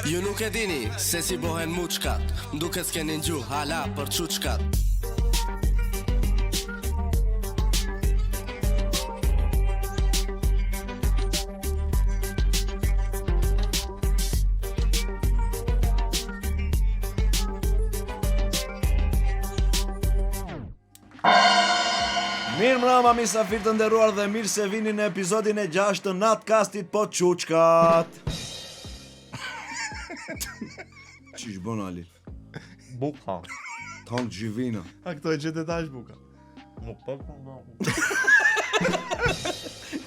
Ju nuk e dini se si bohen muçkat, duket s'keni ngju hala për çuçkat. Mirë mbrëma misafir të nderuar dhe mirë se vini në episodin e 6 të Natcastit po çuçkat. Çish bon Ali? Buka. Tank Gjivina. A këto e gjetë tash buka? Nuk po.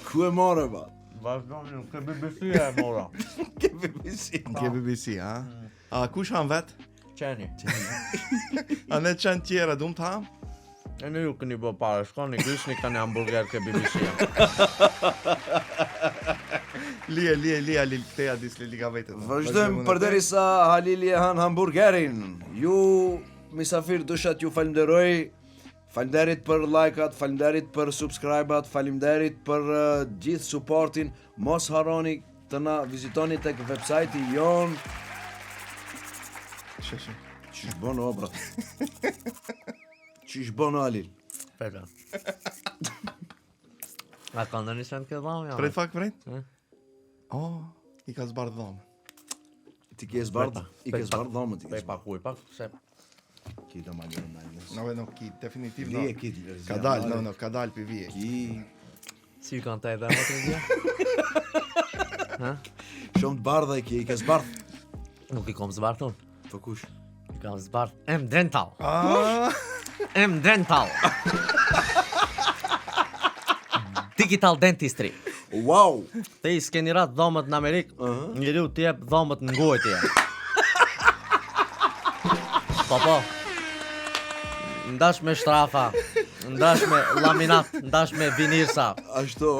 Ku e morë ba? Vazhdojmë, ke BBC e mora. Ke BBC. Ke BBC, a? A kush han vet? Qeni. A ne çan tjera dum ta? E në ju këni bë pare, shkoni kryshni ka një hamburger ke BBC-a. Lia, teja disli liga vetë. Vazhdojmë përderisa Halili e han hamburgerin. Ju misafir dëshat ju falenderoj. Faleminderit për like-at, faleminderit për subscribe-at, faleminderit për gjithë supportin. Mos harroni të na vizitoni tek website-i jon. Sheshi. Çish bon obra. Çish bon Halil. Peka. A ka ndonjë sen ke dhamë? Prej fak prej? Eh? Oh, i ka zbardh dhomë. Ti ke zbardh, i ke zbardh dhomën ti. Pej pak uj, pak se. Kita ma njërë najnës. No, ki, definitiv Lije no. kit verzia. Ka dal, no, ka dal pi vije. Ki, Si kanë të edhe më të rëzja? shumë të bardha i ke, i ke zbardh. Nuk i kom zbartun. Po kush? I kam zbart M-Dental. Ah, M-Dental. Digital Dentistry. Wow! Te i s'keni ratë dhomët në Amerikë, njëriu t'jep dhomët në ngojtje. Po. Ndash me shtrafa, ndash me laminat, ndash me vinirsa. Ashtu,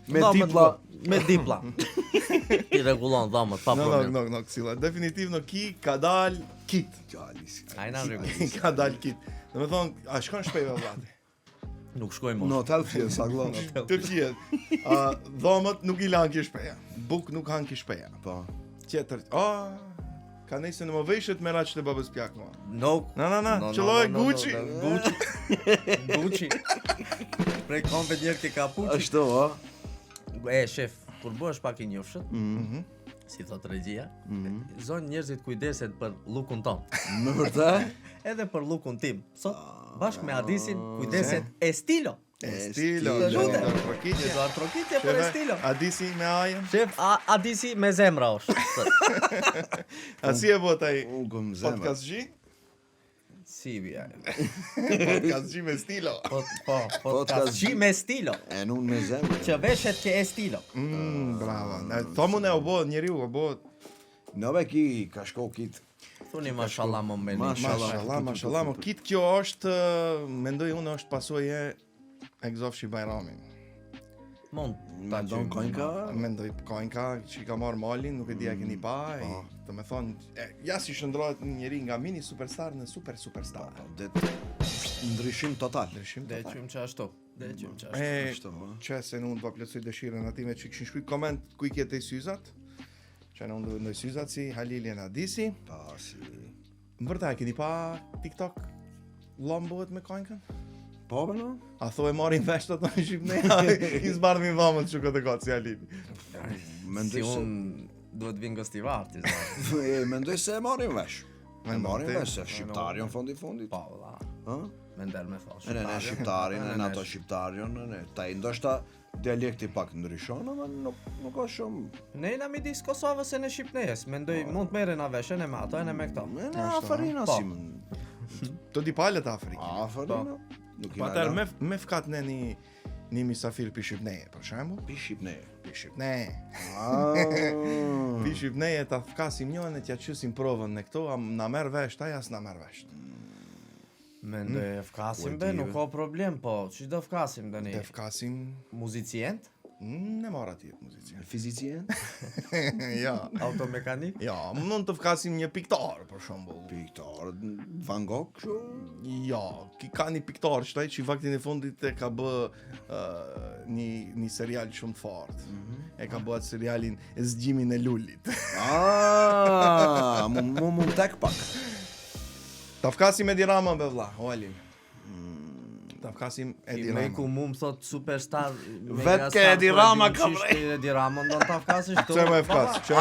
me Dhomët dipla. Me dipla. I regulon dhomët, pa problem. no, kësilla. Definitiv no ki ka dal kit. Gjallis. Ajna rregull. Ka dal kit. Do të thon, a shkon shpejt vllati? Nuk shkoj Në më. hotel fjen, sa glon. Të qiet. Dhomët nuk i lan ki shpeja. Buk nuk han ki shpeja. Po. Tjetër. Ka nejse në më veshët me raqë të babës pjak mua. Nuk. Na, qëlloj Gucci. Gucci. Prej konve njerë ke kapuqi. Ashtu, o? E, shef, kur bëhesh pak i njofshët, si thot regjia, zonë njerëzit kujdeset për lukun ton. Më vërtet? Edhe për lukun tim. Sot, bashkë me Adisin, kujdeset Estilo. Estilo. Lutem. Trokitje. Do trokitje për Estilo. Adisi me ajën. Shef, Adisi me zemra është. A si e vot ai? Unë kom zemër. Podcast G? Si vija. Podcast G me stilo. Podcast G me Estilo. E në unë me zemër. Që veshet ke Estilo. Bravo. Thomun e o bo, njeriu o bo. Nëve ki ka shko kit. Thuni mashallah më meni. Mashallah, mo kit kjo është, mendoj unë është pasojë e Gzofshi Bajramin. Mund. Me ndonë kojnka? Mendoj kojnka që i ka marrë malin, nuk e di a keni pa, të me thonë, ja si shëndrohet një njeri nga mini superstar në superstar. Ndryshim total. Dhe qym që ashtu. Ashtu, Që se në unë do plotësoj dëshirën atime që kishin shkruaj koment ku i kete i syzat, që në unë do ndoj syzat si Halili Nadisi. Pa, si... Më vërta, keni pa TikTok lombohet me kojnkën? Po, për në? A tho e marin vesh të në Shqipneja, i zbardhin dhomët që këtë e ka si Halili. Si unë duhet vinë gëstivarti. Mendoj se e marim vesh. E marim vesh, se shqiptarion fondi. Pa, valla. Me ndër me thosh. Ne shqiptarin, ne ato shqiptarion, ne. Ta i ndoshta dialekti pak ndryshon, ama nuk ka shumë. Ne jena midis Kosovës e në Shqipnejes. Mendoj mund të merren a veshën e me ato e me këto. Ne afarina si më... Të di palet Afriki. Afarina. Pa atër me fkat në një misafir pi Shqipneje, për shembull. Pi Shqipneje. Pi Shqipneje ta fkasim njën e t'ja qysim provën në këto, na merr vesh, ta jas na merr vesh. Mendoj e fkasim be, nuk ka problem, po ç'i do fkasim tani? Dhe fkasim Muzicient? Ne marr atje muzicien. Fizicien? Ja. Automekanik? Ja, mund të fkasim një piktar, për shembull. Piktar, Van Gogh, kështu? Ja, ka një piktar që vaktin e fundit e ka bë një serial shumë të fortë. E ka bë atë serialin Zgjimin e Lulit. Mund tek pak. Ta fkasim Edi Ramën be vlla, o Alin. Ta fkasim Edi Me Ramën. ku mu më thot superstar. Vetë ke Edi Rama ka Edi Ramën do ta fkasësh tu. Çe më fkas, çe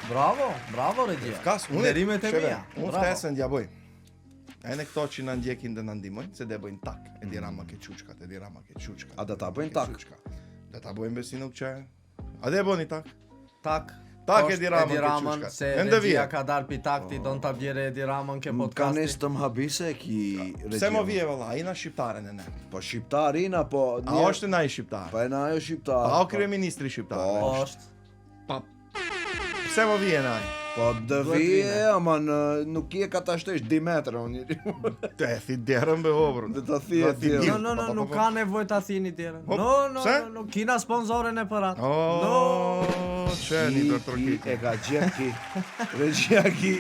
Bravo regjia. Fkas, Nderimet e mia. Unë fkasën ja bëj. E në këto që na ndjekin dhe na ndihmojnë, se dhe bëjnë tak. Edi Rama ke çuçkat, Edi Rama ke çuçkat. A do ta bëjnë tak? Do ta bëjmë besi nuk që. A dhe bëni tak? Tak. Tak Edi Rama ke Ramën çuçkat. se Ende regjia vije. ka dal pi takti, don ta bjerë Edi Ramën ke Ka podcasti. nis të më habise ki Pse më vije valla, ai na shqiptaren e ne. Po shqiptarin apo... A është na i shqiptar? Pa e na ajo shqiptar. A o kryeministri shqiptar? Është. Pa. Pse më vije na ai? Po dë Duhet vije, vine. ama nuk je ka ta shtesh Dimetra unë. Te thi derën be hobrë. Dhe ta thije Do t'i tjerë. dim. No, nuk ka nevojë ta thini tjerën. Hop, No, pse? kina sponsorin e për atë. Oh, çeni do Ki të e ka gjetë ki. Regjia ki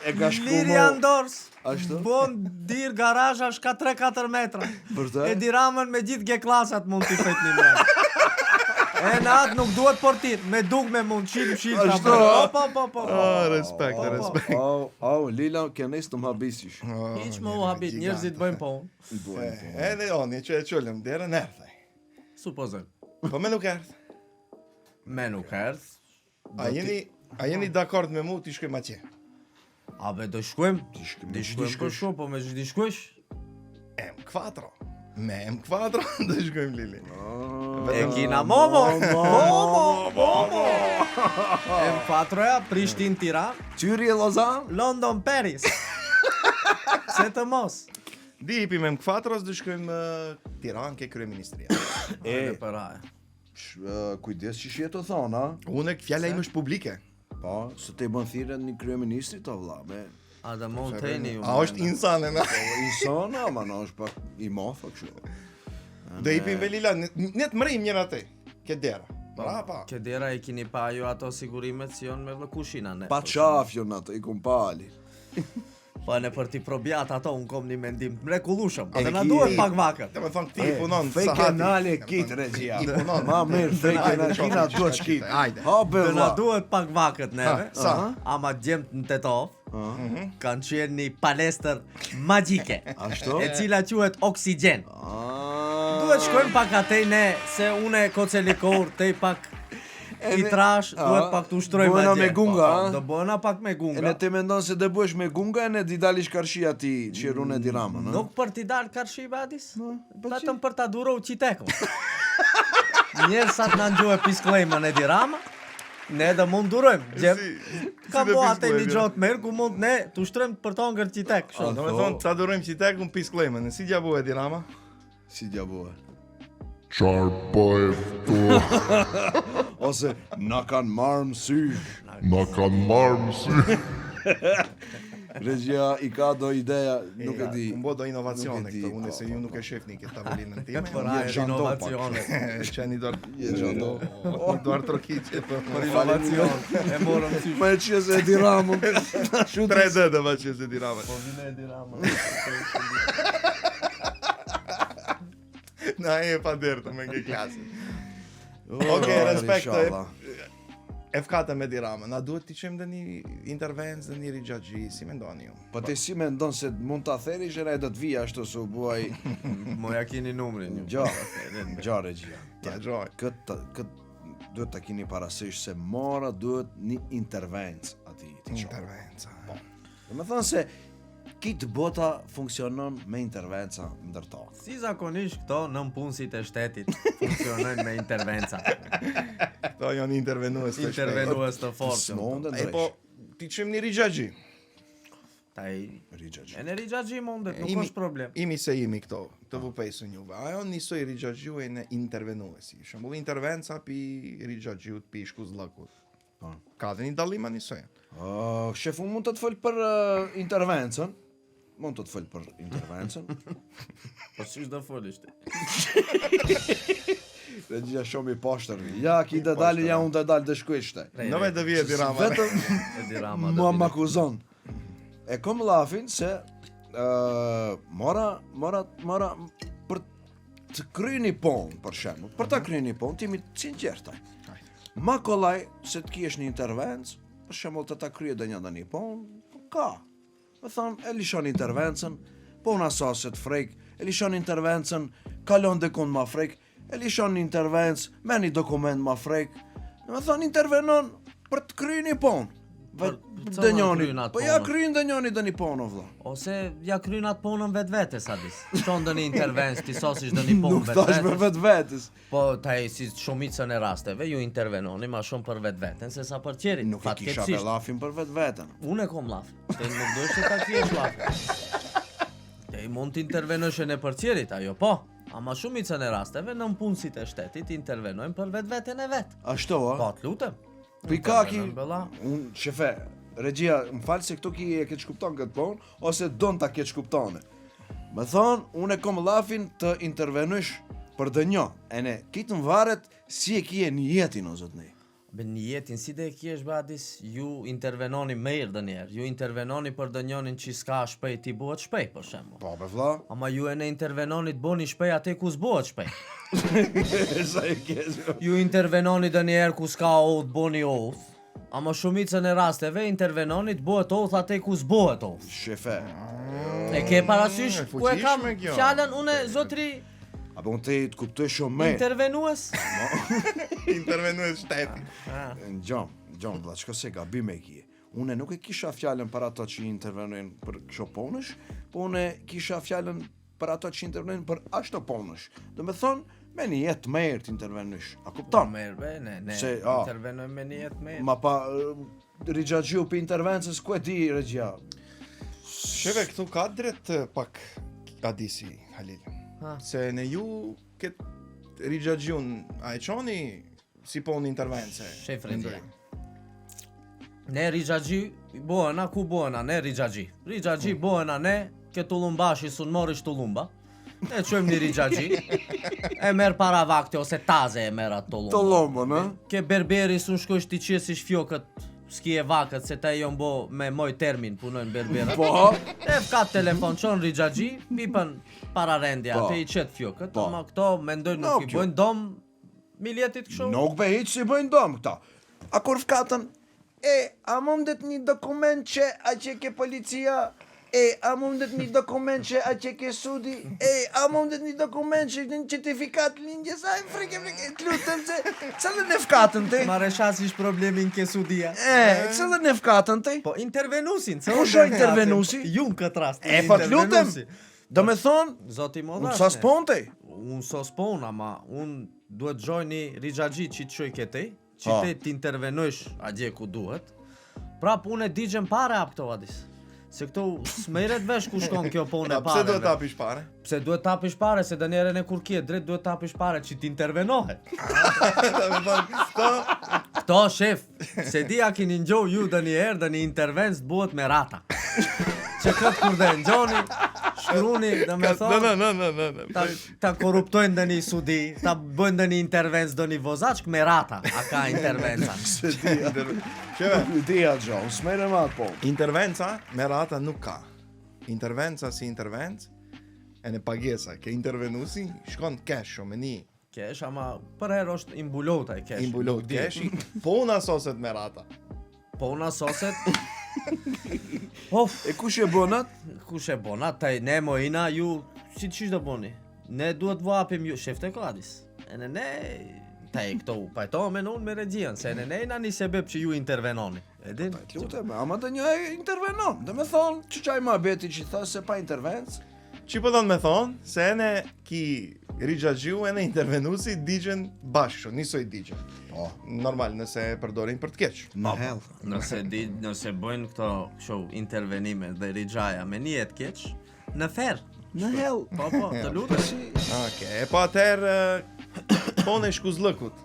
e ka shku Lirian Dors. Ashtu? Bon dir garazhash ka 3-4 metra. Vërtet? Edi Ramën me gjithë G-klasat mund t'i fejt një mërë. E në atë nuk duhet portit, me dugme mund shilë. Ashtu, Po. Respekt. Lila, ke nis të më habisish. Hiq më u habit, njerëzit bëjnë po unë. Edhe oni që e çolëm derën erthej. Supozojmë. Po me nuk erdh. Me nuk erdh. A jeni dakord me mu ti shkojmë atje? A be do shkojmë? shkojmë, Di shkojmë për shumë, po me që di shkojsh? M4. Me M4 do shkojmë Lili. E kina Momo! M4-ja, Prishtin Tiran, Qyri e Lozan? London Paris. Se të mos. Di hipim M4-s do shkojmë Tiranë ke kryeministria. E për aje. Kujdes që shje të thonë, a? Unë fjala ime është publike. Po, se te bën thirrën një kryeministri të vlla, be. A da Monteni ju. A është insane na? Insana, ma në është pak i mofa kështu. Do hipim Velila, ne të mrim njëra te. Ke dera. Brapa. Që dera i kini pa ju ato sigurimet si jonë me vlëkushina ne. Pa qafjon atë, i kumpali. Po në për t'i probjat ato, unë kom një mendim mrekullushëm. E Dhe na ki- duhet pak vakët. Dhe me thonë këti i punon Fake sahati. nale kit regjia. I punon. Ma mirë, fake Hajde, nale kina qoftë, duhet qoftë, shkit. hajde. Ha be Dhe na vlla. duhet pak vakët neve. Sa? Ama gjemt në Tetov, kanë qenë një palestër magjike. Ashtu? E cila quhet Oksigen. Ah. Duhet shkojmë pak atej ne, se une kocelikor, tej pak i trash, duhet pak t'u shtroj Bëna magje. me gunga, Po, a? do bëna pak me E ne gunga. te mendon se dhe bësh me gunga e ne di dalish karshia ti që rune di ramën, a? Nuk për t'i dalë karshi badis, po vetëm për t'a duro qitekon. Njerë sa t'na ngjoj pisklejmën e dirama, ne dhe mund durojmë. Ka si po dhe atë një pisklejmë, gjotë merë ku mund ne t'u shtrojmë për t'ongër qitek. kështu. Do me thonë, ta durojmë që tek unë pisklejmën. E si gjabu e Dirama? Si djabua. Qarë bëjë këtu, Ose na kanë marrë mësysh. na kanë marrë mësy. Regjia i ka do ideja, nuk e di. Unë bo do inovacione Nuk e di, këto, unë po, se po, ju nuk e shefni këtë tavolinën time. Për Je aje Jean Dopak. inovacione. Qeni do Je Jean Dopak. Duar trokiqe për Për inovacion, e morëm si Me që se di ramën. 3D dhe ba që se Dirama. po vine e dirama. Na e pa dertë me nge klasë. Okej, respekt. F4 me Dirama. Na duhet t'i qemë dhe një intervencë dhe një rigjaxhi, si mendoni ju? Po ti si mendon se mund ta therish era do të vija ashtu se u buaj Moja kini numrin ju. gjo regjia. Ja, gjoj. Kët duhet ta keni parasysh se mora duhet një intervencë aty ti çon. Intervenca. Do të thonë se kitë bota funksionon me intervenca ndërtokë. Si zakonisht këto nën punësit e shtetit funksionojnë me intervenca. Këto janë intervenues të shpejt. Intervenues të fortë. S'monde E po, ti qemë një rigjaxhi. Taj, rigjaxhi. e në rigjaxhi mundet, nuk Imi- është problem. Imi se imi këto, të vëpejsën juve. Ajo njësoj rigjaxhiu e në intervenuesi. Shembull, intervenca pi rigjaxhiut pi shkuzllakut. Ka dhe një dalima njësoj. Shefu mund të të fol për intervencën. Mund të të fol për intervencën. Po si do folish ti? Regjia shumë i poshtër. Ja, ki të dalin, ja unë të dalë të shkuishte. Në vetë vjet i Rama. Vetëm mua m'akuzon. E kom lafin se mora për të kryeni punë, për shembull. Për ta kryeni punë, ti mi sinqertaj. Ma kollaj se të kiesh një intervencë, për shembull të ta krye një punë, ka. Me thonë, e lishon intervencën, puna sa se të frek, e lishon intervencën, kalon dikun ma frek, e lishon një intervencë, me një dokument ma frek, me thonë intervenon për të krye një punë. Dënjoni, po ja kryin dënjoni dhe një punë, vëlla. Ose ja kryin atë punën vetë sadis. Shton dë një intervencë, ti sosish dë një punë Nuk thash me vetës. Po taj si shumicën e rasteve, ju intervenoni ma shumë për vetën se sa për qerit. Nuk e kisha me lafin për vetën. Unë e kom laf. Te nuk do që ta kjesh laf. Te i mund të intervenojsh në për qerit, ajo po. Ama shumicën e rasteve në punësit e shtetit intervenojnë për vetën e vetë. Ashtu, a? Po, të lutem. Pikaki, unë shefe, regjia, më falë se këto ki e keq kupton këtë punë, ose don ta keq kuptone. Me thonë, unë e kom lafin të intervenojsh për dënjo, e ne, kitë në varet si e kije një jetin, o zotni. Be një jetin, si dhe e kjesh badis, ju intervenoni mirë dë njerë, ju intervenoni për dënjonin që s'ka shpej t'i buhet shpej, për shembo. Po, be vla. Ama ju e ne intervenoni t'boni shpej ate ku s'buhet shpej. Sa e kesh. Ju intervenoni dë njerë ku s'ka oath, boni oath. Ama shumicën e rasteve intervenoni t'buhet oath ate ku s'buhet oath. Shefe. E ke parasysh ku e kam fuqishme kjo. fjallën une zotri Apo unë të kuptoj shumë me. intervenues? Intervenues shteti. Në gjom, vla, qëka se gabim e kje. Une nuk e kisha fjallën për ato që intervenojnë për kësho ponësh, po une kisha fjallën për ato që intervenojnë për ashto ponësh. Dhe me thonë, me një jetë merë të intervenojsh. A kupton? Merë be, ne intervenojnë me një jetë merë. Ma pa rigjaxhiu për intervencës, ku e di regjia? Sheve, këtu ka drejt pak Adisi, Halil. Se në ju këtë rigjaxhiun, a e qoni si po në intervence? Shef regjia. Ne rigjaxhi, bohena ku bohena, ne rigjaxhi. Rigjaxhi bohena ne, ke tullumbashi sun morish tullumba. Ne qojmë një rigjaxhi, e merë para vakte ose taze e merë atë tullumba. Tolombo, në? Ke berberi sun shkojsh t'i qesish fjokët, s'ki e vakët, se ta jon bo me moj termin punojnë berbera. Po? E fkat telefon, qon rigjaxhi, pipën para rendja, Po. te i qetë fjokët, Po. ama këto mendojnë nuk i bojnë dom miljetit kështu. Nuk be hiq si bëjnë dom këta. A kur fkatën, a mundet një dokument që a që ke policia, a mundet një dokument që a që ke sudi, a mundet një dokument që një certifikat lindjes, a frike, të lutëm se, cëllën e fkatën te? Mareshasish problemin ke sudia. Cëllën e fkatën te? Po intervenusin, Po sho intervenusi? Ju në këtë rast. Po të lutem, do me thonë, Zoti më unë dhash. sa s'ponte. Unë so spon, ama unë duhet gjoj një rigjaxhi që të qoj këtej, që Po. te t'intervenojsh adje ku duhet. Prap unë e digjem pare ap këto vadis. Se këto s'meret vesh ku shkon kjo punë e Pse pare. duhet tapish pare? Pse duhet tapish pare, se dënjeren e kur kje drejt duhet tapish pare që t'intervenohet. Këto shef, se di a kini ngjoh ju dë një herë, dë një intervencë buhet me rata. Që këtë kur dhe ngjoni, shkruni dhe me thonë, No. ta korruptojnë dë një sudi, ta bëjnë dë një intervencë dë një vozaçk me rata, a ka intervenca. Sheve, Dia gjo, unë s'mere ma atë po. intervenca me rata nuk ka. Intervenca si intervencë, e në pagesa, ke intervenusi, shkon cash me një Kesh, ama për herë është imbulota e kesh. imbulot nuk di. cash, po unë asoset me rata. Po unë asoset... Of, E kush e bonat? kush e bona, taj ne mojina ju, qish do boni? Ne duhet vapim ju, shefte kodis. E në ne, taj këto pajtohen unë me regjian, se në ne na një sebeb që ju intervenoni. E din? Të lutem, ama dhe një e intervenon. Dhe me thonë, që qaj ma beti që thasë se pa intervencë? Që po thonë me thonë, se ene ki rigjaxhiu ene intervenusi digjen bashkë, nisoj digjen. Po. Normal, nëse e përdorin për të keq. Në hell. Nëse bëjnë këto show intervenime dhe rigjaja me një jetë keq, në fer. Në hell. Po, të lutem. Okej, po atëherë pone shkuzllëkut.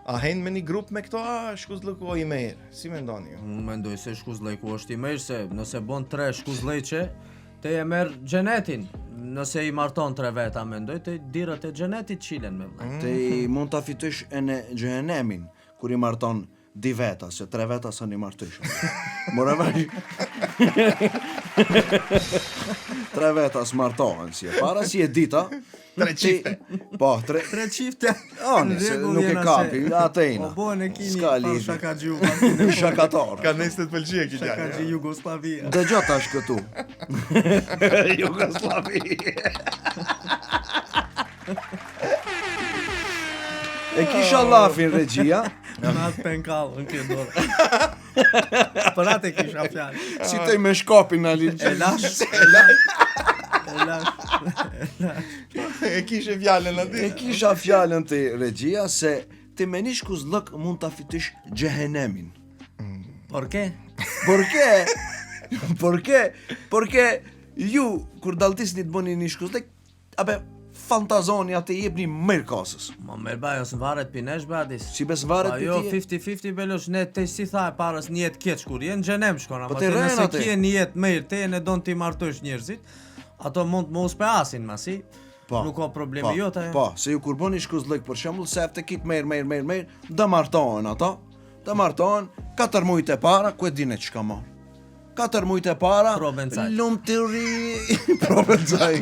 A hen me një grup me këto, shkuzllëku o i merë? Si me ndoni ju? Unë mendoj se shkuzllejku është i mejsh, se nëse bon 3 shkuzllejqe, te e merë gjenetin. Nëse i marton 3 veta mendoj, të dirët e xhenetit qilen me vllai. Ti mund ta fitosh e në xhenemin kur i marton 2 veta, se 3 veta sa një martysh. Mora vaj. 3 veta s'martohen, si e para, si e dita. 3 çifte. Po, 3 3 çifte. se nuk e kapi, atejna. Po bën e kini S'ka pa lidhje. shakaxhiu. Shakator. Ka nesër të pëlqej kjo Shakaxhi gjë. Jugoslavia. Dëgjoj tash këtu. Jugoslavi. E kisha lafin regjia, Në atë penkall në kjo dorë. Për atë e kisha fjalë. si të me shkopin në linë. E lash. E kishe fjalën aty. E kisha fjallën të regjia se ti me një shkuzlëk mund të fitish gjehenemin. Por ke? Porque ju, kur daltisni të bëni një shkuzlëk, abe fantazoni atë jepni mirë kasës. Ma me bajo së varet pinesh badis. Si bes varet Pa jo, për ti? 50-50 belosh, ne te si tha e parës një jetë keq kur jenë gjenem shkona, Po ma te te rren nëse aty. kje një jetë mirë, te ne don t'i martosh njerëzit, ato mund më uspeasin masi, nuk ka problemi jota. Po, se ju kur bëni shkuzlëk për shembull, se të kit mirë, da martohen ato. Da martohen 4 muajt e para, ku e dini çka më. 4 muajt e para, Provencaj. lumturi, Provencaj.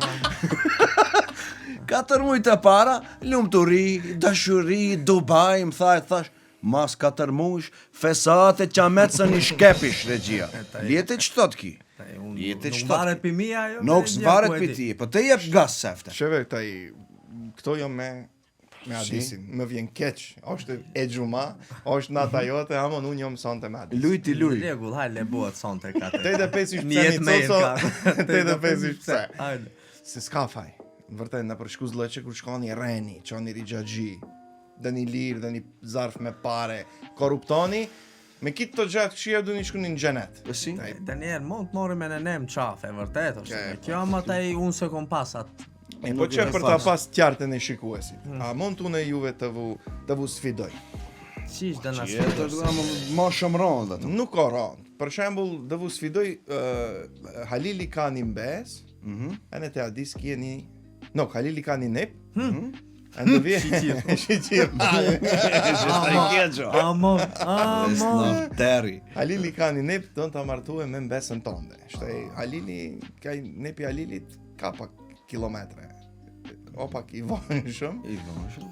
4 muajt e para, lumturi, dashuri, Dubai, më thash, mas 4 muajsh, fesate qametsën i shkepish, regjia. Ljetë që thot ki? Jetë që Nuk thot varet ki? pi mija jo. Nuk me s'varet ku e për di. ti, po të jep gas sefte. Sheve këtaj, këto jo me Adisin, më vjen keq, është e gjuma, është nata jote, amon unë jom sonte me Adis. Lujti luj. Regull, hajle buat sonte kate. 85 Një jetë me coco, ka. 85 pse. Hajde. Se s'ka faj. Vërtet në për shkuzlëqe kur shkoni reni, qoni rigjagji, dhe një lirë, dhe një zarf me pare, korruptoni, me kitë të gjatë këshia du një shkunin në gjenet. Si? Të njerë mund të mori me në nem qafe, vërtet është. Ke, Kjo ama taj unë se kom pasat. Po që për ta pas tjartën e shikuesit, a mund të une juve të vu sfidoj? Qish dhe në Jetër, sfidoj. ma shumë rëndë atë. Nuk ka rand. Për shembull, dhe vu sfidoj, Halili ka një mbes, e në te Adis kje një... No, Halili ka një nep, e në vje... Shqyqir. Amon. Teri. Halili ka një nep, do në të martue me mbesën tonde. Shtaj, Halili, ka nepi Halilit ka pak kilometre. O pak i vonë shumë.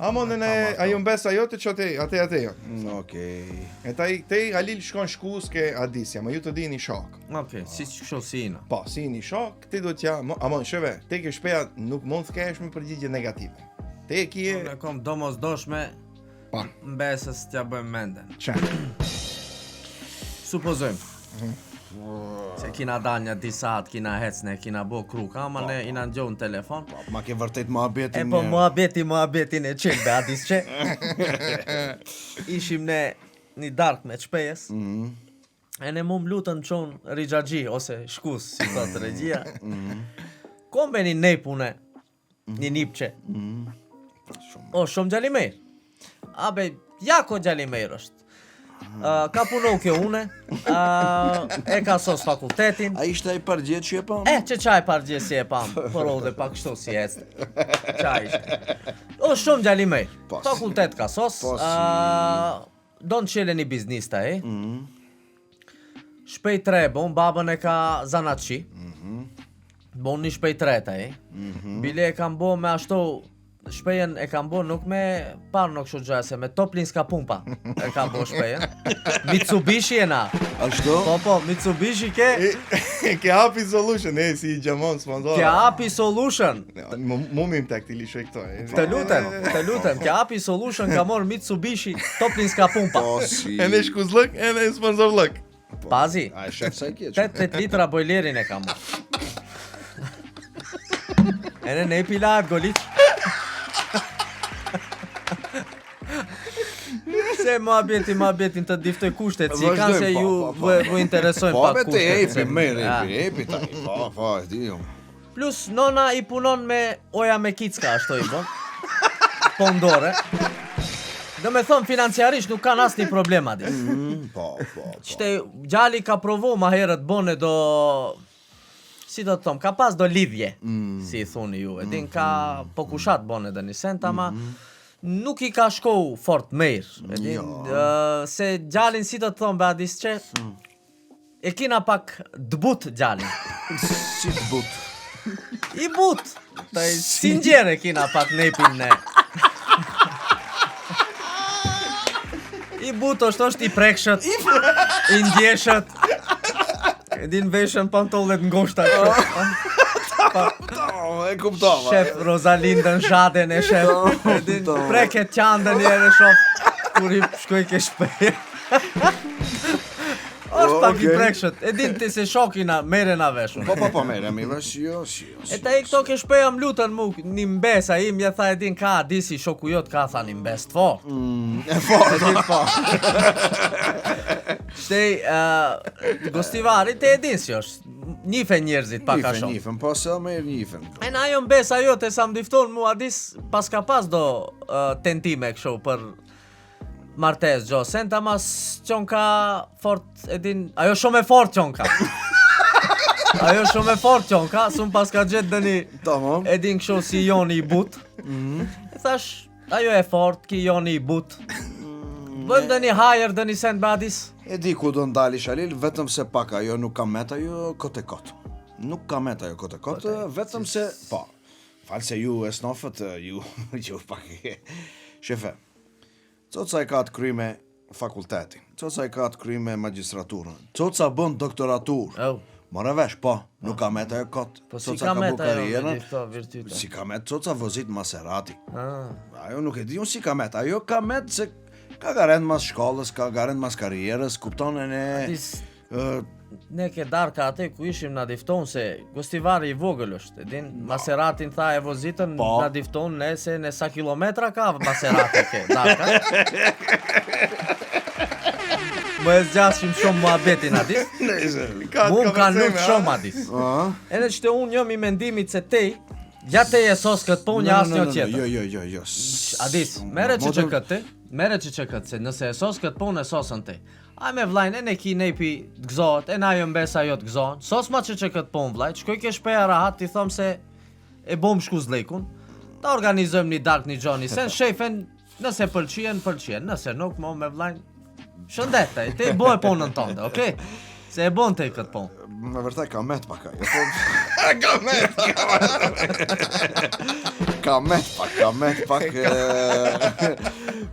Amon në ajo mbesa jote që ate jo. Okej. E te Halil shkon shkus ke Adisja, ma ju të di një shok. Okej, si që kësho si ina. Po, si një shok, ti do t'ja... Amon, shëve, te ke shpeja nuk mund të kesh me përgjigje negative. Te kje... Unë e kom domos doshme Pa, mbesës t'ja bëjmë menden. që? Supozojmë. Se kina dal një disat, kina hecne, kina bo kruk, ama ne ina nxohë në telefon. Ma ke vërtet ma E betin po muhabetin e qelbe, Adis që. Ishim ne një dark me qpejes. E ne mu mlutën qonë rigjagji, ose shkus, si thotë regjia. Kombe një nejpune, një nipqe. O, shumë gjallimer. Abe, jako gjallimer është. Ka punu kjo une, e ka sos fakultetin. A ishte ai përgjet që e pa? Që qaj pargje si e pam, por ode pa kështu si ecë. Qaj ishte. O, shumë gjallimej. Po, si. Fakultet ka sos. Po, si. Do në qele një biznista, Shpej tre, bon, babën e ka zanatçi. Bon një shpej treta, Bile e kam bo me ashtu, shpejen e kam bo nuk me parë në kështu gjase, me Toplinska pumpa e kam bo shpejen. Mitsubishi e na. Ashtu? Po, Mitsubishi ke... Ke Happy Solution, si i gjamon sponsor. Ke Happy Solution. Mumim të këti lishoj këto, Të lutem, ke Happy Solution ka morë Mitsubishi Toplinska pumpa. Po, si. E në shkuzlëk, e në sponsorlëk. Pazi, A e shef sa e kje 8 litra bojlerin e ka morë. E në pilat golit. Se muhabetin të diftoj kushtet, si kanë se ju vë interesojnë Po, pak be te kushtet. epi, mirë, epi tani. Po, e di jo. Plus, nona i punon me oja me kicka, ashtu i bën. Pondore. Do me thonë, financiarisht nuk kanë asnjë problem aty. Po. Qte gjali ka provu ma herët bone do si do të thom, ka pas do lidhje, si i thuni ju. E din ka po kushat bone dhe një sent, ama nuk i ka shkou fort mirë. E din, se gjallin si do të thom, Beadis që e kina pak dbut gjallin. Si të but. I but. Si ngjere kina pak nepin ne. I but është i prekshët, i ndjeshët. E din veshën pantollet ngoshta kështu. E kuptova. Shef Rosalindën Zhaden e shef. E din preket qandën njerë shof kur i shkoj ke shpej. Është pak i prekshët. E din ti se shokina merena veshun. Po, merem i vesh, jo. E ta i këto ke shpeja m'lutën mu, një mbesa im, ja tha e din ka, disi shoku jot ka tha një mbes të fort. E fort. E din po. Shtej, gostivari te e din si është, njifen njerëzit pak a shumë. Njifen, po se me njifen. E na ajo mbesa jote sa m'difton mu, adis pas ka pas do tentime kështu për martes gjo, senta mas qonka fort, e din, ajo shumë e fort qonka. Ajo shumë e fort qonka, sun pas ka gjetë dëni, Tamam. e din kështu si joni i but. E thash, ajo e fort, ki joni i but. Bëjmë dëni hajer dëni sent Beadis. E di ku do ndali Shalil, vetëm se pak ajo nuk ka met ajo kot e kot. Nuk ka met ajo kot e kot, vetëm se, po, falë se ju e snofët, ju pak shefe. Coca e ka të kry me fakultetin, Coca e ka të kry me magistraturën, Coca bën doktoratur. More vesh, po, nuk ka met ajo kot. Po si Coca ka met ajo karrierën, me këto virtyte? Si ka met, Coca vozit Maserati. Ajo nuk e di unë si ka met, ajo ka met se ka garend mas shkollës, ka garend mas karrierës, kuptonen e... Ne ke darka atë ku ishim na difton se gostivari i vogël është, e din, Maseratin tha e vozitën, na difton ne se në sa kilometra ka Maserati ke darka. Më e zgjashim shumë muhabetin adis. Mu ka nuk shumë adis. Edhe që të unë jom i mendimit se tej, ja tej e sos këtë po një asë një tjetër. Jo. Adis, mere që këtë, se nëse e sos këtë po në sosën tej. Aj me vlajnë, e ne ki nepi të gëzohet, e na jo mbesa jo të gëzohen. Sos ma që këtë po në vlajt, shkoj ke shpeja rahat, ti thom se e bom shku zlekun, ta organizojmë një dark një gjoni, sen shefen, nëse pëlqien, nëse nuk mo me vlajnë, shëndete, te i boj ponën tënde, okej? Se e bon te këtë ponë. Me vërtet ka met pak ajo. Ka met pak.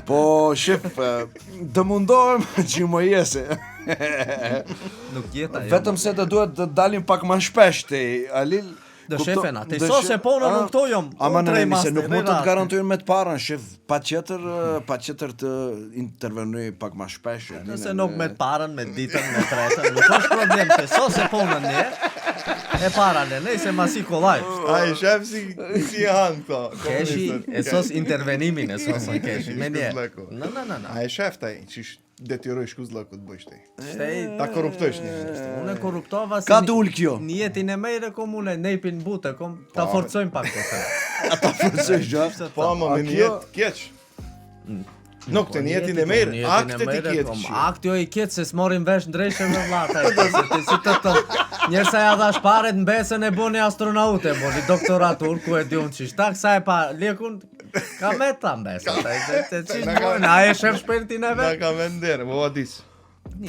Po shif, të mundohem që më jese. Nuk jeta jo. Vetëm se të duhet të dalim pak më shpesh te Alil. Do shefena, te sose ponën nuk to jom. Ama në se nuk mund të të garantojnë me të parën, shef, pa qëtër të intervenuj pak ma shpesh. Nëse nuk me të parën, me ditën, me tretën, nuk është problem, te sose ponën një, e parën e nej se ma si kolaj. A i shef si hanë këto. Keshi, e sos intervenimin e sosën keshi, me nje. Na. A i shef taj, që detyroj shkuz lëku të bëjsh ti. Shtej, Ta korruptojsh një. unë e korruptova si Ka dul kjo. një jetin e mejre kom unë e nejpin bute, kom ta forcojmë pak të Ata forcojsh gjatë. Po, më me një jetë keq. Nuk të njetin e merë, aktet i kjetë këshu. Akt jo i kjetë, se s'morin vesh ndrejshë me vlata. Si të të njerësa ja dhash paret në besën e boni astronaute, boni doktoratur, ku e di unë qish. Tak sa e pa lekun, ka me ta mbesa. A e shef shpertin e Na vetë? ka me nderë, po adis.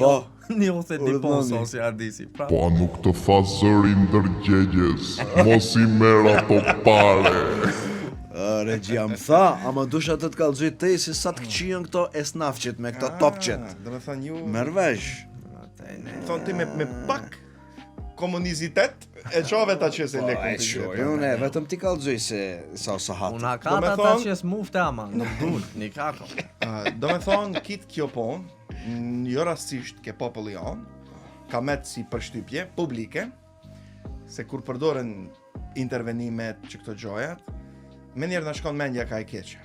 Po. Një u the dipon sosi ardisi. Pra, Po nuk të tha zëri ndërgjegjes, mos i merr ato pare. Regjia më tha, ama dusha të të kallëzoj te se sa të këqijën këto esnafqet me këta topqet. Do me thënë ju, Mervesh. thonë ti me pak komunizitet, e qove ta që se lekun të gjithë. Unë vetëm ti kallëzoj se sa o sahat. unë Do akata me ta thonë- që s'mufte ama, nuk dul, një kako. Do me thonë, kitë kjo po, jo rastisht ke populli jonë, ka metë si përshtypje publike, se kur përdoren intervenimet që këto gjojat, me njerë në shkon mendja ka e keqe.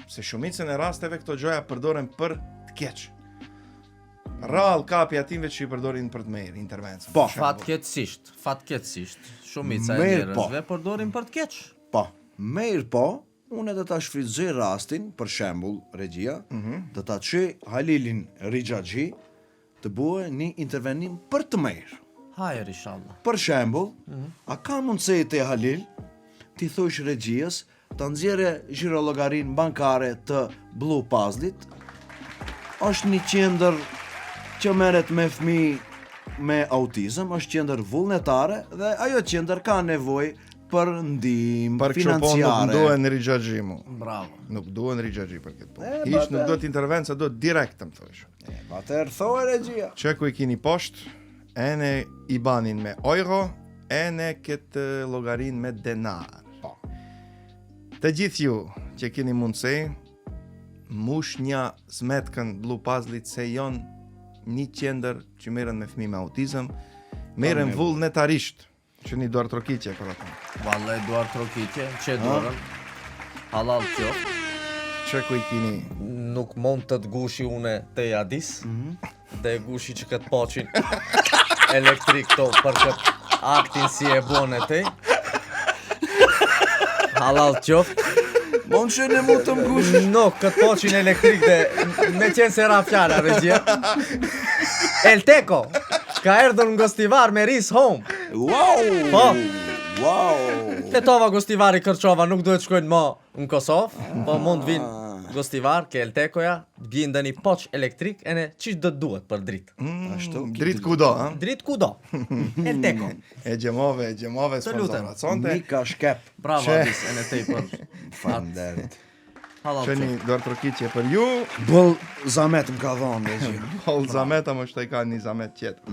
Se shumicën e rasteve këto gjoja përdoren për të keqë. Rall kapi atinve që i përdorin për të merë intervencën. Po, Fatkeqësisht. Shumica e Mirë, po. njerëzve përdorin për të keq. Po, mirë po, unë do ta shfrytëzoj rastin, për shembull, regjia, do ta çoj Halilin Rixhaxhi të bëjë një intervenim për të mirë. Hajër inshallah. Për shembull, a ka mundësi te Halil ti thush regjisë të nxjerrë zhirollogarin bankare të Blue Puzzle-it? Është një qendër që merret me fëmijë me autizëm, është qendër vullnetare dhe ajo qendër ka nevojë për ndihmë Për kështu po nuk financiare. duhen rigjaxhi mu. Bravo. Nuk duhen rigjaxhi për këtë punë. Hiç nuk duhet intervencë, duhet direkt të më thosh. Atëherë thonë regjia. Çeku i keni poshtë, ene i banin me euro, ene këtë llogarin me denar. Të gjithë ju që keni mundësi, mush një smetkën Blue Puzzle-it se janë një qendër që merren me fëmijë me autizëm, merren vullnetarisht, që një duar trokitje për ata. Vallahi duar trokitje, që dorën. Halal kjo. Çeku i keni Nuk mund të të gushi une të jadis, dhe gushi që këtë poqin elektrik to për këtë aktin si e bone te. Halal qoftë. Mund që në mund të më gush. Nuk, këtë poqin elektrik dhe me qenë se ra fjara, regjia. El Teko, ka erdhën në gostivar me Ris Home. Wow! Po. Wow! Tetova gostivari Kërçova nuk duhet shkojnë më në Kosovë, po mund vinë gostivar ke El Tekoja, gjindë një poç elektrik, e ne qish do duhet për dritë. Ashtu. dritë kudo, ha? Dritë kudo. El Teko. E gjemove Të lutem. sponsorat. Sonte, Mika shkep. Bravo Që- Adis, e ne tej për Falënderit. halal që një qoftë. duar trokitje për ju, Bull zamet më ka dhonë regjia. Hol zameta më shtaj ka një zamet tjetër.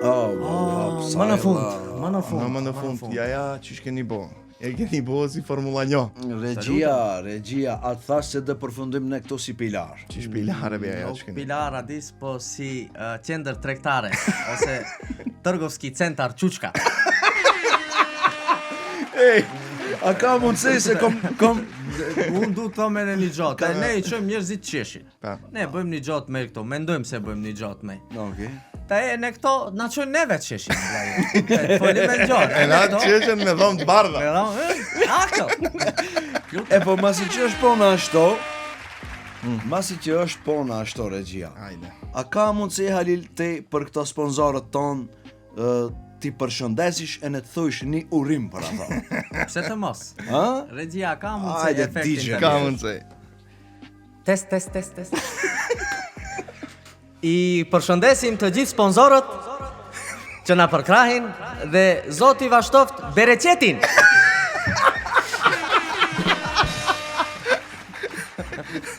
Më në fund, më në fund. Në më në fund, ja, çish keni bo? E keni bo si Formula 1. Regjia, atë thash se dhe përfundim në këto si pilar. Çish pilare be ja Nuk ç'keni. Pilar Adis, po si qendër tregtare, ose Trgovski centar Quçka. A ka mundësi se kom Unë du të thome në një gjatë, e ne i qëjmë njerëzit qeshin. Pa. Ne bëjmë një gjatë me këto, mendojmë se bëjmë një gjatë me. Okej. Ta e në këto, na qëjmë neve të qeshin. Folim me në gjatë. E na çeshen me dhomë të bardha. Akto. E po masi që është pona ashtu, masi që është pona ashtu regjia. Hajde. A ka mundësi Halil ti për këto sponsorët ton ti përshëndesish e në të thush një urim për ata? Pse të mos? Ha? Regjia ka mund se Hajde, efektin DJ. të Ka mirë. mundësi. Test. I përshëndesim të gjithë sponsorët që na përkrahin dhe Zoti vashtoft bereqetin.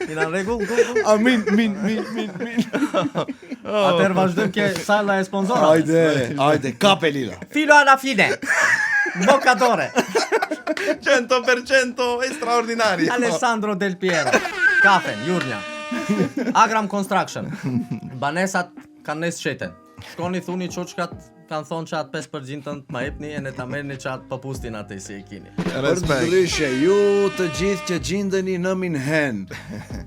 Jena në rregull? Amin, min. Atëherë vazhdojmë ke sala e sponsorëve. Hajde, kape lila. Filo alla fine. Boccatore. 100% straordinario. Alessandro Del Piero. Kafen, Jurnia. Agram Construction. Banesat kanë nes qeten. Shkoni thuni çoçkat kanë thonë që atë 5% të ma jepni e ne ta merrni që atë popustin atë si e kini. Respekt. Përndryshe, ju të gjithë që gjindeni në Minhen,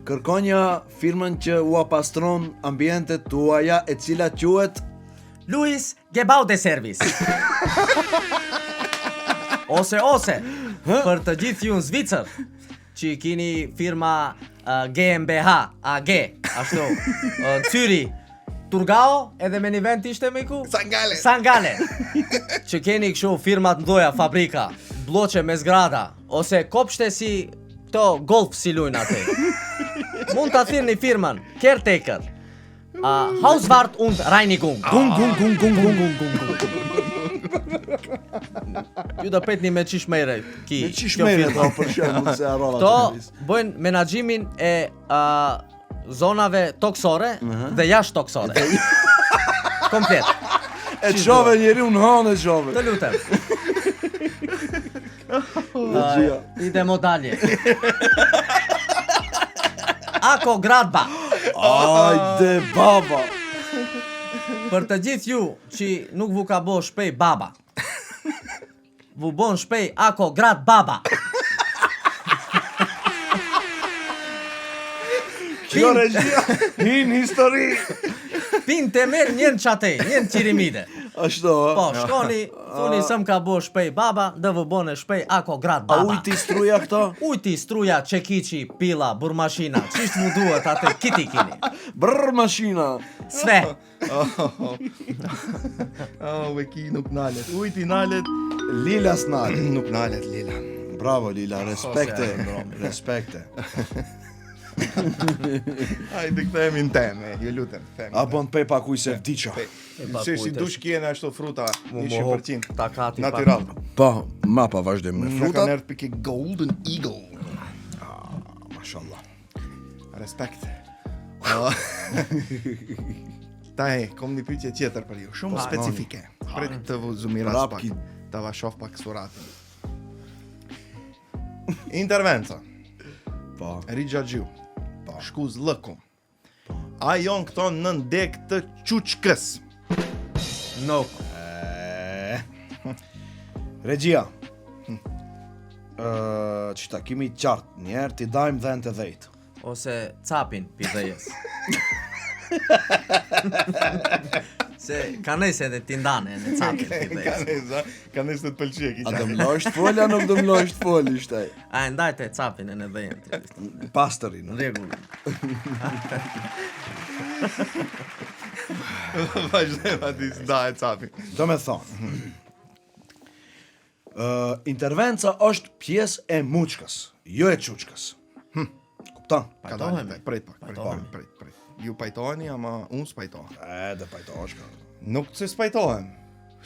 kërkonja firmën që u apastron ambientet tuaja e cila quhet Luis Gebaude Service. Ose, për të gjithë ju në Zvicër, që i kini firma GmbH, AG, ashtu, Cyri, Turgao, edhe me një vend ishte me ku? Sangale. Që keni kështu firmat ndoja, fabrika, bloqe me zgrada, ose kopshte si këto golf si lujnë atë. Mund të thirrni firmën Caretaker, Hauswart und Reinigung. Ju do petni me qish mejre ki. me çishmere do për shembull se harrova To të nis. bëjnë menaxhimin e zonave toksore dhe jashtë toksore. Komplet. E çove njeriu në hanë e çove. Të lutem. Regjia. Ide modalje. Ako Gradba. Ajde baba. Për të gjithë ju që nuk vu ka bo shpej baba. Vu bon shpej Ako Grad Baba. Kjo regjia hin histori. Pin të merë njën qatej, njën qirimide. Ashtu, Po, shkoni, thoni se më ka bo shpej baba, dhe vë bone shpej ako grat A baba. ujti struja këto? Ujti, struja, çekiçi, pila, burmashina, çish mu duhet atë kiti kini. Brr mashina. Sve. Veki nuk nalet. Ujti nalet, Lila snal. nuk nalet Lila. Bravo Lila, respekte. Respekte. Hajde kthehemi në temë, ju lutem, kthehemi. A bon pe pa kuj se vdiqa. Se si dush kjene ashtu fruta 100% Takati natural. Po, ma pa vazhdim me Nga kanë frutat. erdhë pike Golden Eagle. Mashallah. Respekt. Kom një pyetje tjetër për ju, shumë specifike. Prit të vë zumiras Rap pak, ki- të va shoh pak suratin. Intervenca, Po. Rigjaxhiu, shkuz lëkum. A jon këto në ndek të quçkës? Nuk. Regjia. Qëta, kimi qartë, njerë t'i dajmë dhe në të dhejtë. Ose capin pidhejes. Se kanese edhe tindane në capin pidhejes. Kanes të të pëlqie A dë mlosht folja, nuk dë mlosht fol, ishte. A ndajte capin e në dhejen. Pasterin. Rregull. Vazhdojmë ati s'da e capi. Do me thonë, intervenca është pjesë e muçkës, jo e quçkës. Kupton? Ka Pajtohemi. dalë, prit. Ju pajtoheni, ama unë s'pajtohem. Dhe pajtohesh ka. Nuk se s'pajtohem.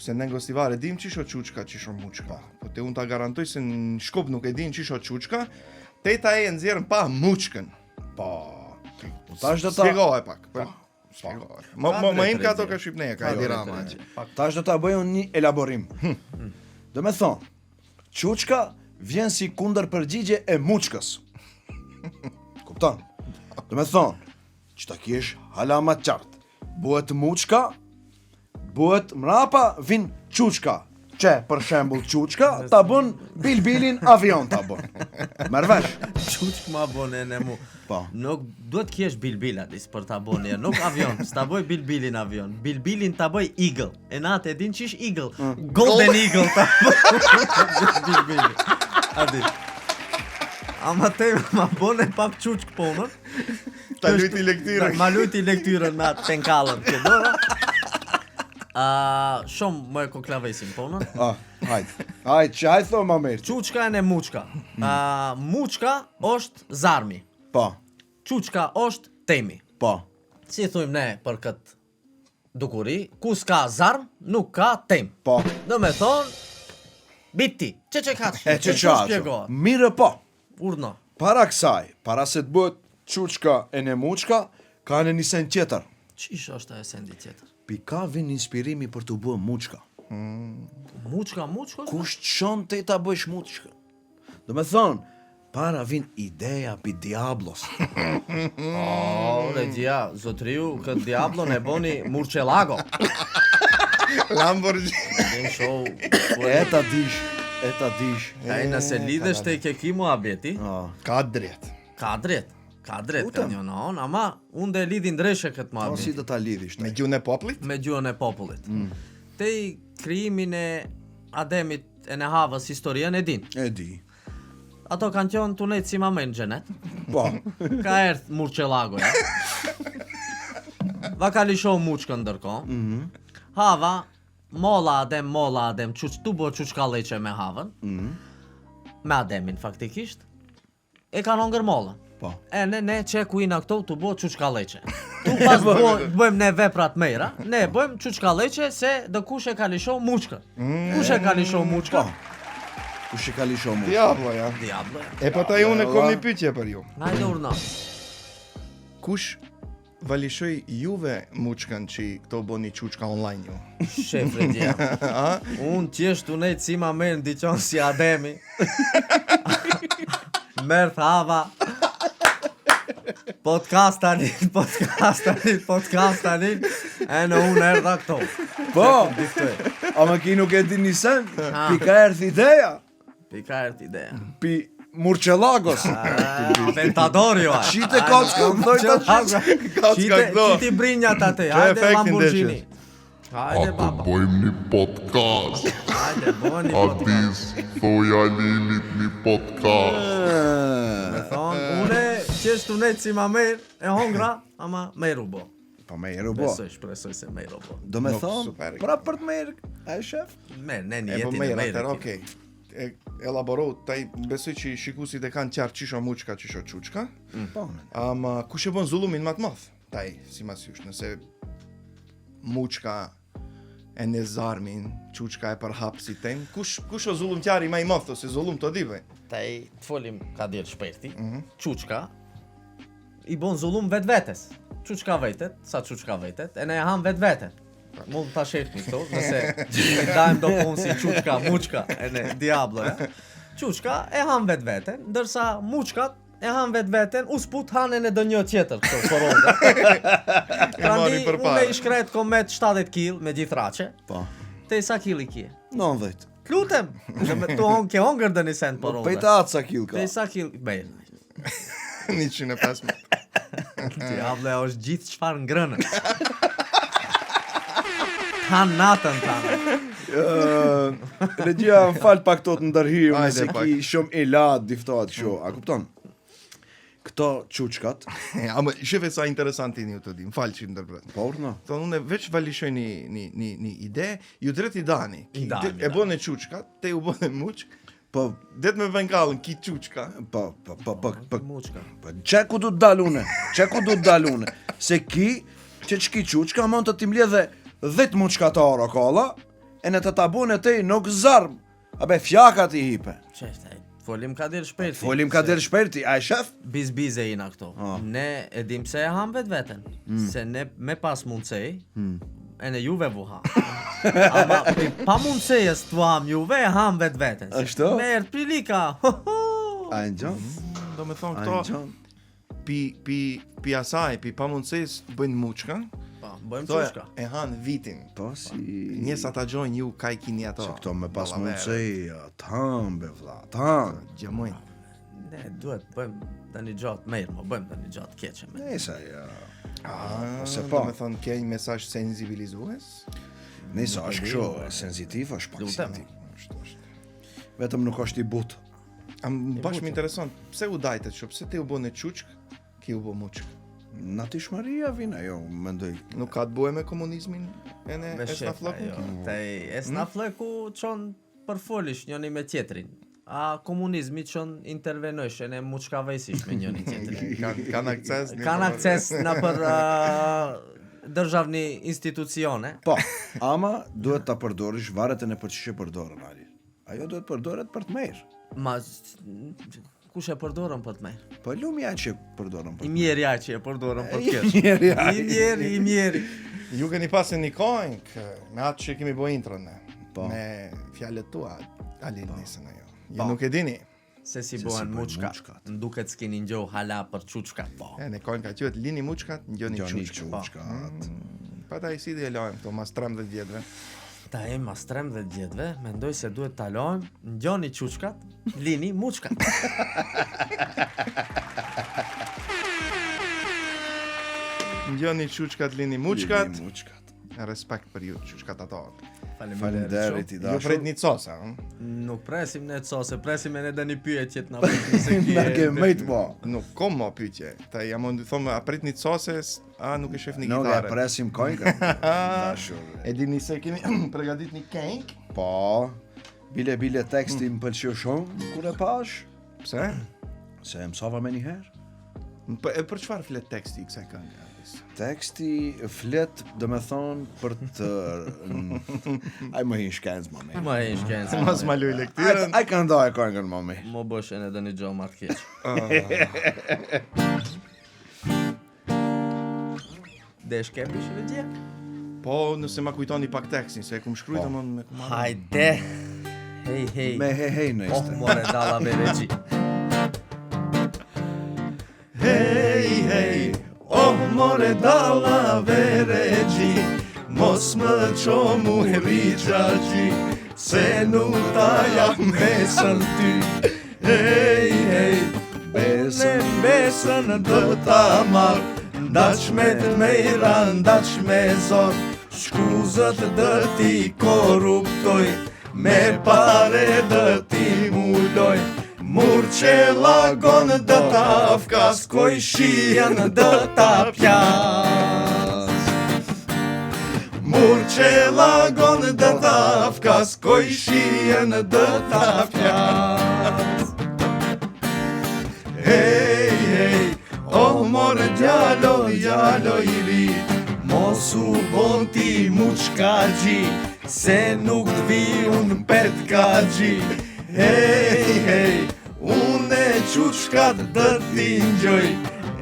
Se në gostivare dim qisho quçka, qisho muçka. Po te unë ta garantoj se në Shkup nuk e din qisho quçka, teta e nxjerrën pa muçkën. Po. Tash do ta Spjegohe pak. Spjegohe. Më drejt im ka to drejt. ka Shqipneja, ka Edi Rama. tash do ta bëj unë një elaborim. Do me thonë, quçka vjen si kundër përgjigje e muçkës. Kupton? Do me thonë, që ta kjesh hala ma qartë. Buhet muçka, buhet mrapa, vin quçka. Që, për shembull, quçka, ta bën bilbilin avion ta bën. Merr vesh? Quçk ma bone në mu. Po. Nuk duhet kjesh bilbila dis për ta bone, nuk avion. S'ta boj bilbilin avion. Bilbilin ta boj eagle. E na te din qish eagle. Golden eagle ta boj bilbilin. Adi. Ama te ma bone pak quçk ponën. Ta lujti lektyrën. Ma lujti lektyrën me atë tenkallën që dora. Shumë më e koklavesin ponën. Hajde. Hajde, që hajde thoma mirë. Quçka e muçka. Muçka është zarmi. Po, Quçka është temi. po. Si thujmë ne për këtë dukuri, ku s'ka zarm, nuk ka tem. Po. Do me thonë, biti, që ka që? E që qatë. Mire po. Urno. Para kësaj, para se të bëhet quçka e ne muçka, ka në një sen tjetër. Qish është e sendi tjetër? Pika vin inspirimi për të bërë muçka. Muçka? Kush qon te ta bësh muçka? Do me thonë, para vin ideja pi Diablos. Regjia, zotriu, këtë Diablon e boni Murcielago. Lamborghini. Din show. E ta dish. Ai nëse lidhesh te kekimu abeti, Ka drejt. ka drejt ka një non, ama unë dhe lidhin ndreshe këtë Po si muhabet. do ta lidhish? Me gjuhën e popullit? Me gjuhën e popullit. Te krijimin e Ademit e në Havës historien e din. E di. Ato kanë qenë tunet si mame në xhenet. Po. Ka erdh Murcielagoja. Va ka lisho muçkën ndërkohë. Hava, molla Adem, tu bo quçkalleqe me Havën. Me Ademin faktikisht. E kanë hongër mollën. Po. E ne që kujna këto të bo quçkalleqe. Tu pas bëjmë ne veprat mejra, ne bëjmë quçkalleqe se dë kush e ka lisho muçkën. Kush e ka lisho muçkën? Kush e ka lisho mu? Diablo, ja. Diablo. E po ta unë kom një pyetje për ju. Hajde urna. Kush valishoj juve muçkën që këto boni quçka online ju? Shef Regjia. Unë qesht unet si ma merë në diqon si Ademi. Merë thava. Podcast tani. E në unë erdha këto. Po. Ama ki nuk e di një sen. Pi ka erdh ideja. Pika ert ideja. Pi Murcielagos. Aventador jo aj. Qite kocka, më thoj ta Kocka këto. Qiti brinjat atë, Që hajde efektin Lamborghini. deshes. Hajde Atë baba. bëjmë një podcast. Hajde bëni podcast. Adis, thoj Alilit një podcast. Me thonë, une qeshtu ne si ma merë e hongra, ama meru bo. Po me jero bo. Shpresoj se meru bo. Do me Nuk, thonë, super. pra për të merë, a e shef? Merë, ne një E po jetin e mirë, merë. atër, okej. Elaboro, taj besoj që shikusit e kanë qartë qisho muçka, qisho quçka. Po, Ama kush e bën zullumin më të madh? Taj, si mas jush, nëse muçka e në zarmin, quçka e përhap si tem, kush o zullumqari më i madh ose zullum të dive? Taj të folim ka dirë shperti, quçka i bon zullum vetë vetes. Quçka vetet, sa quçka vetet, e ne e ham vetë vetet. Mund ta shefni këto, nëse e dajmë do punë si quçka, muçka, e ne diablo, ja. Quçka e ham vetë veten, ndërsa muçkat e han vetë veten, u sput hanen e dë një tjetër këto poronda. mori përpara. Unë i shkret komet 70 kg me gjithë raçe. po. Te sa kili kje? 90. Lutem, tu ke hongër dë një sen poronda. Pejta atë sa kill ka. Te sa kili, bej, 150. diable është gjithë çfarë ngrënë. Han natën tanë. Regjia më fal pak këto të ndërhiju, Hajde, nëse pak. ki shumë i lat diftohet kështu. A kupton? Këto quçkat, Ama shefe sa interesanti një të di, më falë që ndërpret. po urna. Thonë, unë veç valishoj një ide, ju drejt i dani. I dani, E bën e quçka, te u bën e muçk, Po, det me vengallën, ki quçka. po, Muçka. çe ku du të dal une? Çe ku du të dal une? Se ki, që çki quçka, mund të tim lidhe 10 muçkatara kolla, e në të tabun e tej nuk zarm. Abe fjakat i hipe. Çeshtaj. Folim ka dirë shpejti. Folim ka der shperti, a e shef? Bizbize jina këto. Ne e dim se e ham vetë veten. Se ne me pas mundësej, e ne juve vu ham. Ama pa mundësejës tu ham juve, e ham vetë veten. Ashtu? Merë prilika. A e gjon? Do me thonë A e këto, gjon? pi asaj, pi pa mundësis, bëjnë muçka, Pa, bëjmë këto qushka. e hanë vitin. Po si... Njësa ta gjojnë ju kaj kini ato. Se këto me pas Ballavere. mundësi, t'hambe vla, t'hambe. Gjamojnë. Ne duhet bëjmë të një gjatë merë, mo bëjmë të një gjatë keqe me. Nisa, ja. Ose Do po, me thonë, ke një mesazh sensibilizues? nisa është kështu, sensitiv është pak Lutem. sensitiv. Vetëm nuk është i but. Bashkë më intereson, pse u dajtet që, pse ti u bën e quçk, ki u bë muçk? Natishmëria vin ajo, mendoj. Nuk ka të bëhe me komunizmin e ne Me shef, esnaflokun? ajo. Taj esnaflëku qon përfolish njëni me tjetrin. A komunizmi qon intervenojsh e ne muçkavejsish me njëni tjetrin. Kanë akces? Kanë akces në për državni institucione. Po, ama duhet ta përdorish varet e në për çështë përdorën Ali. Ajo duhet përdoret për të mirë. Ma, kush e përdorën për të me? Po lumja që përdorën për I të mjeri ja që e përdorën për të I kesh. mjeri ja. I mjeri. Ju keni pasë një kojnk, me atë që kemi bo intron ne. Po. Me fjallet tua, Ali nisën ajo. Ju Po. nuk e dini. Se si Si bohen bëjnë muçkat. muçkat. Nduket s'keni ngjoh hala për çuçkat. Po. E, në kojnka qëhet, lini muçkat, ngjoni Gjoni quçkat. quçkat. Pa ta i si dhe e lojmë këto, mas 13 vjetëve. Ta e mas 13 vjetëve, mendoj se duhet ta lojmë, ngjoni çuçkat, lini muçkat. Ngjoni quçkat, lini muçkat. Lini muçkat. Respekt për ju, quçkatatorë. Faleminderit i Ju dashur. pret një cosa, hm? Nuk presim ne cose, presim e ne dhe një pyetje të na bëjnë se Na ke mejt po. Nuk kom mo pyetje. Ta jam unë thomë, a prit një coses, a nuk e shef një Nuk e gitare. presim kojnë. Dashur. E dini se kemi pregadit një kenk? Po, bile teksti më pëlqeu shumë kur e pash, Pse? se e mësova me njëherë. Për çfarë flet teksti i kësaj këngë? Teksti flet, do me thonë, për të... Aj më hinë shkencë, mami. Ma e shkencë. Mas ma luj lektirën. Aj ka ndoj kojnë, mami. Mo bësh e ne dhe një gjohë marrë keq. Dhe shkepish në gjë? Po, nëse ma kujtoni pak tekstin, se e kum shkrujt, amon me kum marrë. Hajde! Hej, hej. Me hej në Oh, ishte. more dalla me regji. Hej, hej, oh more dalla veregji, mos më qo mu rriqaqi, se nuk ta jam mesën ty. Hej, hej, besën do ta marr, ndaq me të mejra, ndaq me zor, shkuzët dë ti korruptoj, me pare dë ti muloj, murqellagon dë ta fkaskoj, shien dë ta pjas. Murqellagon dë ta fkaskoj, shien dë ta pjas. Hej, hej, o more djalo, djalo i ri, mos u bon ti muçkagji, se nuk t'vi unë petkagji. Hej, hej, unë quçkat dë t'i ngjoj,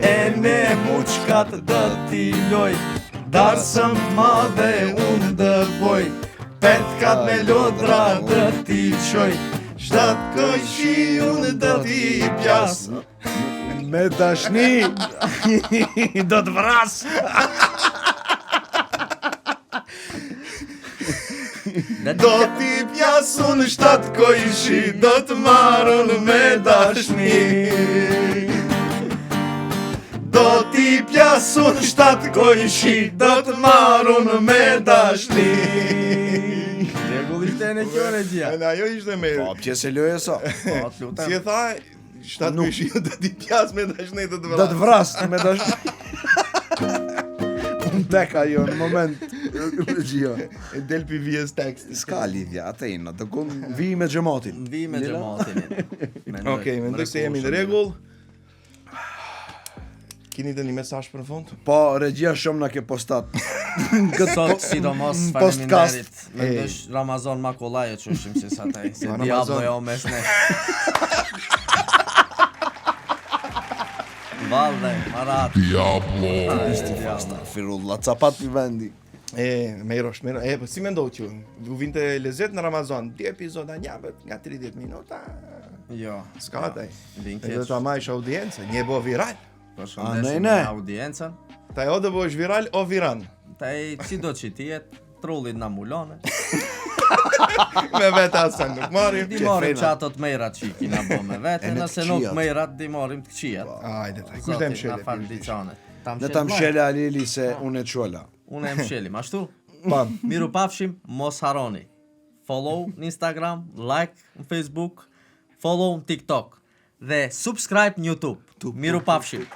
e ne muçkat dë t'i loj, darsëm madhe unë dë boj, petkat me lodra dë t'i qoj, shtat këqi unë dë t'i pjas. Me dashni do të vras. Do t'i pjasun shtat kojshi, do t'marun me dashni. Do t'i pjasun shtat kojshi, do t'marun me dashni. Rregullisht e në kjo regjia. Ajo ishte me... Po, pjesë e loje so. Po, t'lutem. Si e tha, shtat kojshi do t'i pjas me dashni, do Do të vras me dashni. Unë tek ajo në moment. Gjio. E del pi vjes tekst. S'ka lidhja, atë inë, të kun vi me xhamatin. Vi me xhamatin. Okej, mendoj se jemi në rregull. Keni të një mesazh për në fund? Po, regjia shumë na ke postat. Sot, sidomos, podcast. faleminderit. Mendosh Ramazan ma kollaj e qushim se sa taj, se Ramazan. Diablo jo mes ne. Valle, marat. Diablo. Firulla, capat i vendi. Merosh, po si mendoj që u vinte lezet në Ramazan, 2 epizoda njabët nga 30 minuta, Jo. s'ka taj. Vin E do keq. ta majsh audiencë, nje bo viral. Përshëndesim ne. audiencën. Ta jo do bësh viral o viran. Taj si do që tjetë, trullit na mulone. Me vete asan nuk marim. Di morim qatot mejrat që i kina bo me vete, E me nëse të nuk këqijat. mejrat, di morim të këqijat. Ajde, ta, kush Zoti, dhe na mshele? fal diçane. Në ta mshele Alili se unë e qola. Unë e mshelim, ashtu? Pam. Miru pafshim, mos haroni. Follow në Instagram, like në Facebook, follow në TikTok dhe subscribe në YouTube. Miru pafshim.